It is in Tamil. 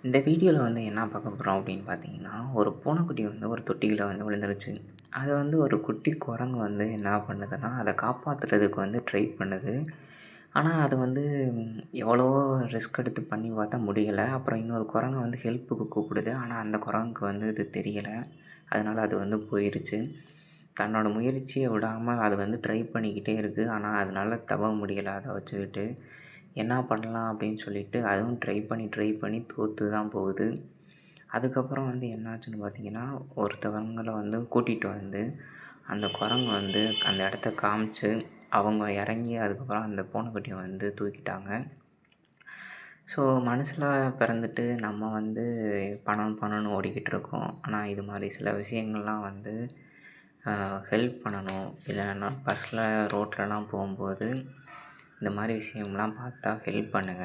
இந்த வீடியோவில் வந்து என்ன பார்க்க போகிறோம் அப்படின்னு பார்த்தீங்கன்னா, ஒரு பூனைக்குட்டி வந்து ஒரு தொட்டியில வந்து விழுந்துருச்சு. அது வந்து ஒரு குட்டி குரங்கு வந்து என்ன பண்ணுதுன்னா, அத காப்பாத்துறதுக்கு வந்து ட்ரை பண்ணுது. ஆனா அது வந்து எவ்வளவோ ரிஸ்க் எடுத்து பண்ணி பார்த்தா முடியல. அப்புறம் இன்னொரு குரங்க வந்து ஹெல்ப்புக்கு கூப்பிடுது. ஆனா அந்த குரங்குக்கு வந்து இது தெரியல. அதனால அது வந்து போயிருச்சு. தன்னோட முயற்சிய விடாம அது வந்து ட்ரை பண்ணிக்கிட்டே இருக்கு. ஆனா அதனால தவ முடியல அத வச்சுக்கிட்டு. என்ன பண்ணலாம் அப்படின்னு சொல்லிட்டு அதுவும் ட்ரை பண்ணி தோத்து தான் போகுது. அதுக்கப்புறம் வந்து என்னாச்சுன்னு பார்த்தீங்கன்னா, ஒருத்தவங்கள வந்து கூட்டிட்டு வந்து, அந்த குரங்கு வந்து அந்த இடத்த காமிச்சு, அவங்க இறங்கி அதுக்கப்புறம் அந்த பூனைக்குட்டிய வந்து தூக்கிட்டாங்க. ஸோ மனுஷனா பிறந்துட்டு நம்ம வந்து பணம் பணம்னு ஓடிக்கிட்டு இருக்கோம். ஆனா இது மாரி சில விஷயங்கள்லாம் வந்து ஹெல்ப் பண்ணணும். இல்லைன்னா பஸ்ஸில ரோட்லலாம் போகும்போது, இந்த மாரி விஷயம்லாம் பார்த்தா ஹெல்ப் பண்ணுங்க.